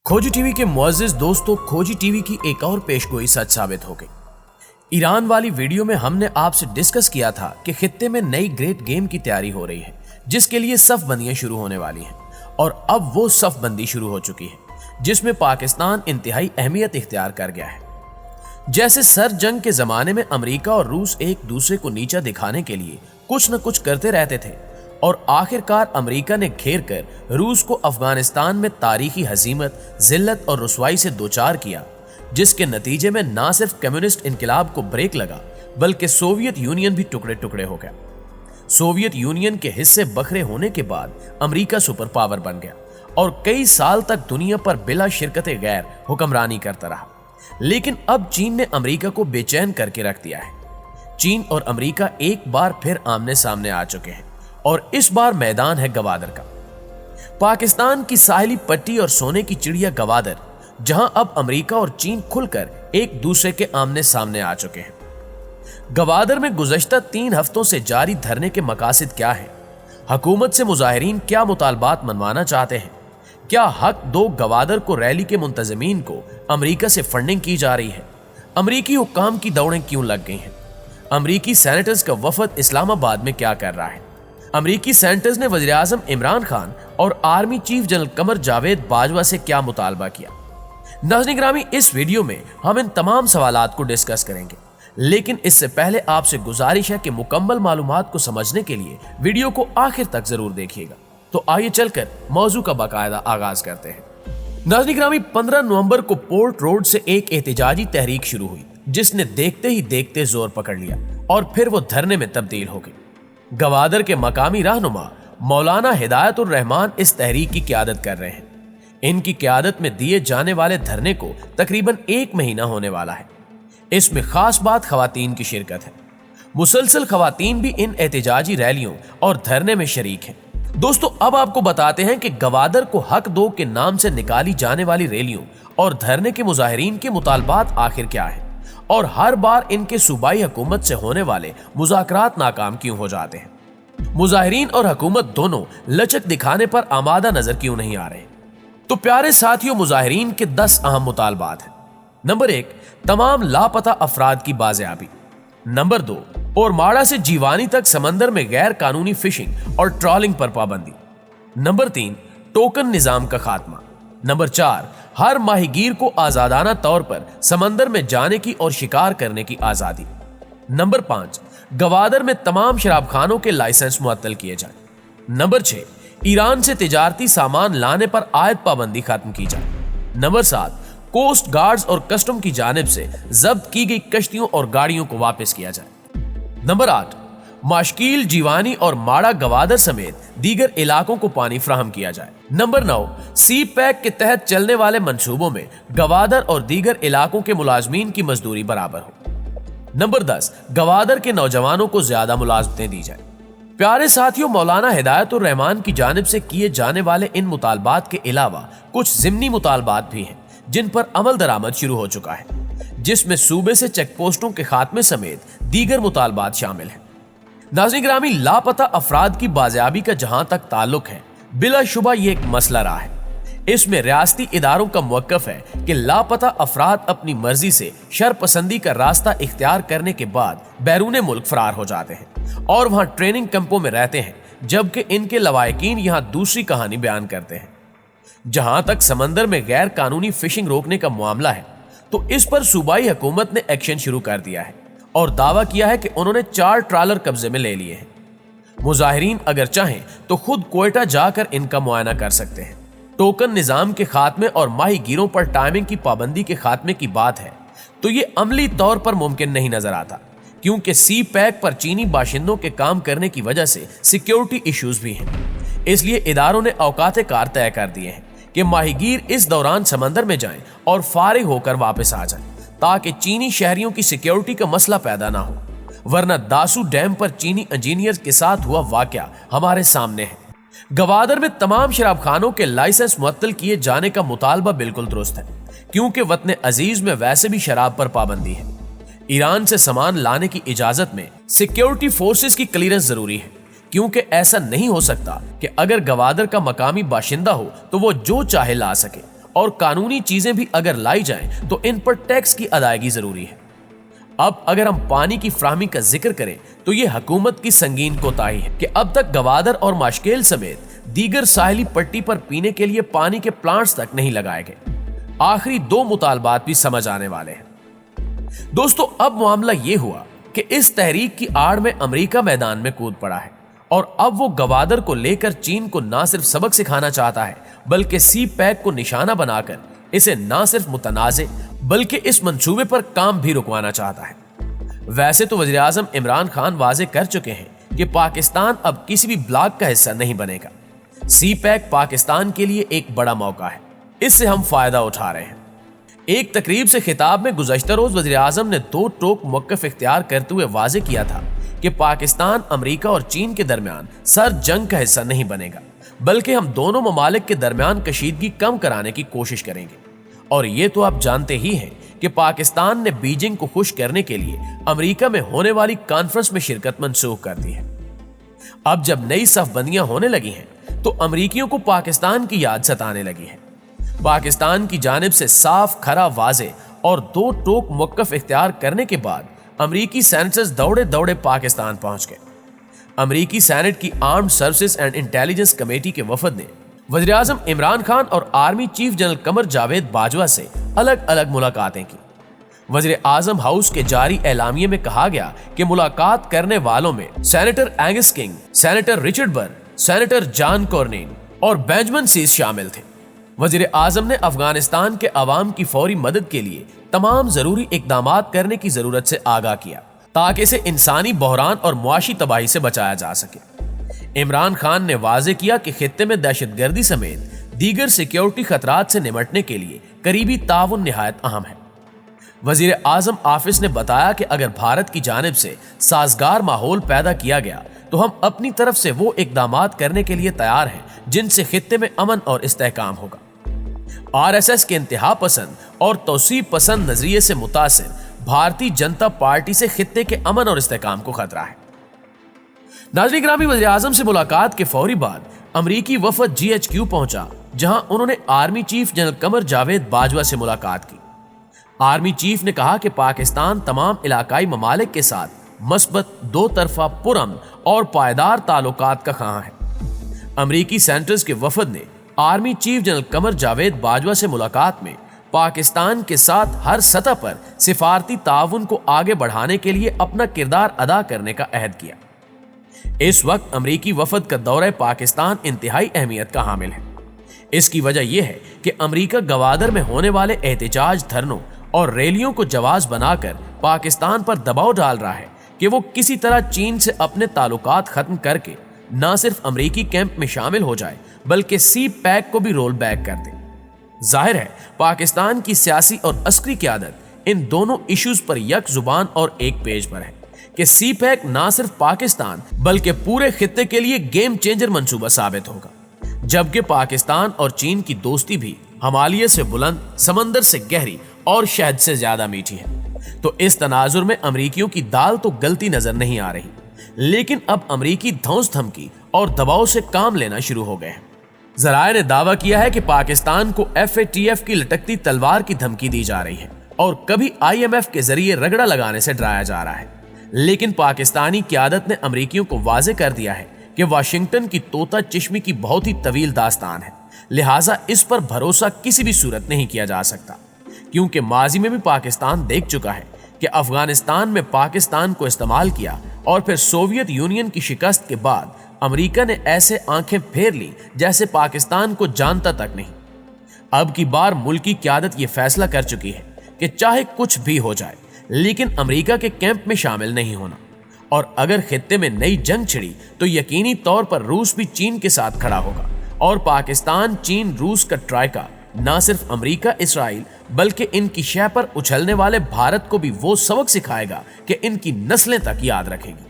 खोजी टीवी के मुअज़्ज़िज़ दोस्तों, खोजी टीवी की एक और पेशगोई सच साबित हो गई। ईरान वाली वीडियो में हमने आपसे डिस्कस किया था कि खित्ते में नई ग्रेट गेम की तैयारी हो रही है, जिसके लिए सफ़बंदियां शुरू होने वाली हैं और अब वो सफ़बंदी शुरू हो चुकी है, जिसमें पाकिस्तान इंतहाई अहमियत इख्तियार कर गया है। जैसे सर जंग के ज़माने में अमेरिका और रूस एक दूसरे को नीचा दिखाने के लिए कुछ न कुछ करते रहते थे और आखिरकार अमेरिका ने घेर कर रूस को अफगानिस्तान में तारीखी हजीमत, जिल्लत और रुसवाई से दोचार किया, जिसके नतीजे में ना सिर्फ कम्युनिस्ट इनकलाब को ब्रेक लगा बल्कि सोवियत यूनियन भी टुकड़े टुकड़े हो गया। सोवियत यूनियन के हिस्से बखरे होने के बाद अमेरिका सुपर पावर बन गया और कई साल तक दुनिया पर बिला शिरकत गैर हुक्मरानी करता रहा। लेकिन अब चीन ने अमेरिका को बेचैन करके रख दिया है। चीन और अमेरिका एक बार फिर आमने सामने आ चुके हैं और इस बार मैदान है गवादर का। पाकिस्तान की साहिली पट्टी और सोने की चिड़िया गवादर, जहां अब अमेरिका और चीन खुलकर एक दूसरे के आमने सामने आ चुके हैं। गवादर में गुज़श्ता 3 हफ्तों से जारी धरने के मकासद क्या है? हुकूमत से मुजाहिरीन क्या मुतालबात मनवाना चाहते हैं? क्या हक दो गवादर को रैली के मुंतज़मीन को अमेरिका से फंडिंग की जा रही है? अमेरिकी हुक्काम की दौड़ें क्यों लग गई हैं? अमेरिकी सेनेटर्स का वफद इस्लामाबाद में क्या कर रहा है? अमेरिकी सेनेटर्स ने वज़ीर आज़म इमरान खान और army chief general Qamar Javed Bajwa से क्या मुतालबा किया? नाज़रीन गिरामी, इस वीडियो में हम इन तमाम सवालात को डिस्कस करेंगे, लेकिन इससे पहले आपसे गुजारिश है कि मुकम्मल मालूमात को समझने के लिए वीडियो को आखिर तक जरूर देखिएगा। तो आइए चलकर मौजू का बाकायदा आगाज करते हैं। नाज़रीन गिरामी, 15 नवंबर को पोर्ट रोड से एक एहतिजाजी तहरीक शुरू हुई, जिसने देखते ही देखते जोर पकड़ लिया और फिर वो धरने में तब्दील हो गई। गवादर के मकामी रहनुमा मौलाना हिदायतुर रहमान इस तहरीक की क़यादत कर रहे हैं। इनकी क़यादत में दिए जाने वाले धरने को तकरीबन 1 महीना होने वाला है। इसमें खास बात खवातीन की शिरकत है। मुसलसल खवातीन भी इन एहतिजाजी रैलियों और धरने में शरीक हैं। दोस्तों, अब आपको बताते हैं कि गवादर को हक दो के नाम से निकाली जाने वाली रैलियों और धरने के मुजाहिरीन के मुतालबात आखिर क्या है और हर बार इनके सूबाई हुकूमत से होने वाले मुज़ाकरात नाकाम क्यों हो जाते हैं? मुजाहिरीन और हुकूमत दोनों लचक दिखाने पर आमादा नजर क्यों नहीं आ रहे? तो प्यारे साथियों, मुजाहिरीन के 10 अहम मुतालबात हैं। नंबर 1, तमाम लापता अफराद की बाजियाबी। नंबर 2, ओरमाड़ा से जीवानी तक समंदर में गैर कानूनी फिशिंग और ट्रॉलिंग पर पाबंदी। नंबर 3, टोकन निजाम का खात्मा। नंबर 4, हर माहीगीर को आजादाना तौर पर समंदर में जाने की और शिकार करने की आजादी। नंबर 5, गवादर में तमाम शराबखानों के लाइसेंस मुअत्तल किए जाए। नंबर 6, ईरान से तिजारती सामान लाने पर आयत पाबंदी खत्म की जाए। नंबर 7, कोस्ट गार्ड्स और कस्टम की जानिब से जब्त की गई कश्तियों और गाड़ियों को वापस किया जाए। नंबर 8, माशकील, जीवानी और माड़ा गवादर समेत दीगर इलाकों को पानी फ्राहम किया जाए। नंबर 9, सी पैक के तहत चलने वाले मंसूबों में गवादर और दीगर इलाकों के मुलाजमीन की मजदूरी बराबर हो। नंबर 10, गवादर के नौजवानों को ज्यादा मुलाजमतें दी जाए। प्यारे साथियों, मौलाना हिदायतुर रहमान की जानिब से किए जाने वाले इन मुतालबात के अलावा कुछ ज़िमनी मुतालबात भी हैं, जिन पर अमल दरामद शुरू हो चुका है, जिसमें सूबे से चेक पोस्टों के खात्मे समेत दीगर मुतालबात शामिल हैं। नाज़रीन गिरामी, लापता अफराद की बाजियाबी का जहां तक ताल्लुक है, बिलाशुबा ये एक मसला रहा है। इसमें रियासती इदारों का मौक़िफ़ है कि लापता अफराद अपनी मर्जी से शरपसंदी का रास्ता इख्तियार करने के बाद बैरून मुल्क फरार हो जाते हैं और वहां ट्रेनिंग कैंपों में रहते हैं, जबकि इनके लवाहिकीन यहां दूसरी कहानी बयान करते हैं। जहां तक समंदर में गैर कानूनी फिशिंग रोकने का मामला है, तो इस पर सूबाई हुकूमत ने एक्शन शुरू कर दिया है और दावा किया है कि उन्होंने 4 ट्रालर कब्जे में ले लिए हैं। मुजाहिरीन अगर चाहें तो खुद कोयटा जाकर इनका मुआयना कर सकते हैं। टोकन निजाम के खात्मे और माहीगीरों पर टाइमिंग की पाबंदी के खात्मे की बात है तो ये अमली तौर पर मुमकिन नहीं नजर आता, क्योंकि सी पैक पर चीनी बाशिंदों के काम करने की वजह से सिक्योरिटी इश्यूज भी हैं। इसलिए इदारों ने औकात कार तय कर दिए हैं कि माहीगीर इस दौरान समंदर में जाएं और फारिग होकर वापस आ जाएं, ताकि चीनी शहरियों की सिक्योरिटी का मसला पैदा ना हो। वरना दासू डैम पर चीनी इंजीनियर्स के साथ हुआ वाकया हमारे सामने है। गवादर में तमाम शराबखानों के लाइसेंस मुअत्तल किए जाने का मुतालबा बिल्कुल दुरुस्त है, क्योंकि वतन अजीज में वैसे भी शराब पर पाबंदी है। ईरान से सामान लाने की इजाजत में सिक्योरिटी फोर्सेस की क्लीयरेंस जरूरी है, क्योंकि ऐसा नहीं हो सकता कि अगर गवादर का मकामी बाशिंदा हो तो वो जो चाहे ला सके और कानूनी चीजें भी अगर लाई जाएं तो इन पर टैक्स की अदायगी जरूरी है। अब अगर हम पानी की फ्राहमी का जिक्र करें तो ये हुकूमत की संगीन कोताही है कि अब तक गवादर और माशकेल समेत दीगर साहिली पट्टी पर पीने के लिए पानी के प्लांट्स तक नहीं लगाए गए। आखिरी 2 मुतालबात भी समझ आने वाले हैं। दोस्तों, अब मामला ये हुआ कि इस तहरीक की आड़ में अमेरिका मैदान में कूद पड़ा है और अब वो गवादर को लेकर चीन को ना सिर्फ सबक सिखाना चाहता है बल्कि सी पैक को निशाना बनाकर इसे ना सिर्फ मुतनाज़े बल्कि इस मंसूबे पर काम भी रुकवाना चाहता है। वैसे तो वज़ीर आज़म इमरान खान वाजे कर चुके हैं कि पाकिस्तान अब किसी भी ब्लॉक का हिस्सा नहीं बनेगा। सी पैक पाकिस्तान के लिए एक बड़ा मौका है, इससे हम फायदा उठा रहे हैं। एक तकरीब से खिताब में गुज़श्ता रोज वज़ीर आज़म ने 2 टोक मौक़िफ़ इख्तियार करते हुए वाजे किया था कि पाकिस्तान अमेरिका और चीन के दरमियान सर जंग का हिस्सा नहीं बनेगा बल्कि हम दोनों ममालिक के दरमियान कशीदगी कम कराने की कोशिश करेंगे। और ये तो आप जानते ही हैं कि पाकिस्तान ने बीजिंग को खुश करने के लिए अमेरिका में होने वाली कॉन्फ्रेंस में शिरकत मंसूख कर दी है। अब जब नई सफबंदियां होने लगी हैं तो अमेरिकियों को पाकिस्तान की याद सताने लगी है। पाकिस्तान की जानिब से साफ खरा वाजे और 2 टोक मौक़िफ़ इख्तियार करने के बाद अमेरिकी सेनेटर्स दौड़े दौड़े पाकिस्तान पहुंच गए। अमेरिकी सेनेट की armed services and intelligence committee के वफद ने वज़ीर आज़म इमरान खान और army chief general Qamar Javed Bajwa से अलग अलग मुलाकातें की। वज़ीर आज़म हाउस के जारी एलामिये में कहा गया कि मुलाकात करने वालों में senator Angus king, senator Richard बर, सेनेटर जॉन कॉर्निन और बेंजामिन सीस शामिल थे। वज़ीर आज़म ने अफगानिस्तान के अवाम की फौरी मदद के लिए तमाम जरूरी इकदामात करने की जरूरत से आगाह किया ताकि इसे इंसानी बहरान और मुआशी तबाही से बचाया जा सके। इमरान खान ने वाजे किया कि खित्ते में दहशतगर्दी समेत दीगर सिक्योरिटी खतरात से निमटने के लिए करीबी ताउन निहायत अहम है। वज़ीर आज़म ऑफिस ने बताया कि अगर भारत की जानिब से साजगार माहौल पैदा किया गया तो हम अपनी तरफ से वो इकदामात करने के लिए तैयार हैं जिनसे खित्ते में अमन और इस्तेहकाम होगा। RSS के इंतहा पसंद और तौसीब पसंद नजरिए से मुतासिर भारतीय जनता पार्टी से खित्ते के अमन और इस्तेहकाम को खतरा है। नाज़रीन गिरामी, वज़ीर आज़म से मुलाकात के फौरी बाद अमरीकी वफद GHQ पहुंचा, जहां उन्होंने army chief general Qamar Javed Bajwa से मुलाकात की। आर्मी चीफ ने कहा कि पाकिस्तान तमाम इलाकाई ममालिक के साथ मस्बत, 2 तरफा, पुरअमन और पायदार ताल्लुकात का ख़्वाह है। अमरीकी सेनेटर्स के वफद ने army chief general Qamar Javed Bajwa से मुलाकात में पाकिस्तान के साथ हर सतह पर सिफारती ताउन को आगे बढ़ाने के लिए अपना किरदार अदा करने का अहद किया। इस वक्त अमरीकी वफद का दौरा पाकिस्तान इंतहाई अहमियत का हामिल है। इसकी वजह यह है कि अमरीका गवादर में होने वाले एहतजाज, धरनों और रैलियों को जवाज बनाकर पाकिस्तान पर दबाव डाल रहा है कि वो किसी तरह चीन से अपने ताल्लुकात खत्म करके न सिर्फ अमरीकी कैंप में शामिल हो जाए बल्कि सी पैक को भी रोल बैक कर दे। जाहिर है पाकिस्तान की सियासी और अस्करी क़यादत इन दोनों इश्यूज पर एक जुबान और एक पेज पर है कि सी पैक ना सिर्फ पाकिस्तान बल्कि पूरे खित्ते के लिए गेम चेंजर मंसूबा साबित होगा, जबकि पाकिस्तान और चीन की दोस्ती भी हिमालय से बुलंद, समंदर से गहरी और शहद से ज्यादा मीठी है। तो इस तनाजुर में अमरीकियों की दाल तो गलती नजर नहीं आ रही, लेकिन अब अमरीकी धौंस धमकी और दबाव से काम लेना शुरू हो गए हैं। ज़राए ने दावा किया है कि पाकिस्तान को FATF की लटकती तलवार की धमकी दी जा रही है और कभी IMF के जरिए रगड़ा लगाने से डराया जा रहा है। लेकिन पाकिस्तानी क़यादत ने अमरीकियों को वाजे कर दिया है कि वाशिंगटन की तोता चिश्मी की बहुत ही तवील दास्तान है, लिहाजा इस पर भरोसा किसी भी सूरत नहीं किया जा सकता, क्योंकि माजी में भी पाकिस्तान देख चुका है कि अफगानिस्तान में पाकिस्तान को इस्तेमाल किया और फिर सोवियत यूनियन की शिकस्त के बाद अमेरिका ने ऐसे आंखें फेर ली जैसे पाकिस्तान को जानता तक नहीं। अब की बार मुल्क की क़यादत ये फैसला कर चुकी है कि चाहे कुछ भी हो जाए लेकिन अमेरिका के कैंप में शामिल नहीं होना, और अगर खित्ते में नई जंग छिड़ी तो यकीनी तौर पर रूस भी चीन के साथ खड़ा होगा और पाकिस्तान, चीन, रूस का ट्राइका न सिर्फ अमेरिका, इसराइल बल्कि इनकी शह पर उछलने वाले भारत को भी वो सबक सिखाएगा कि इनकी नस्लें तक याद रखेगी।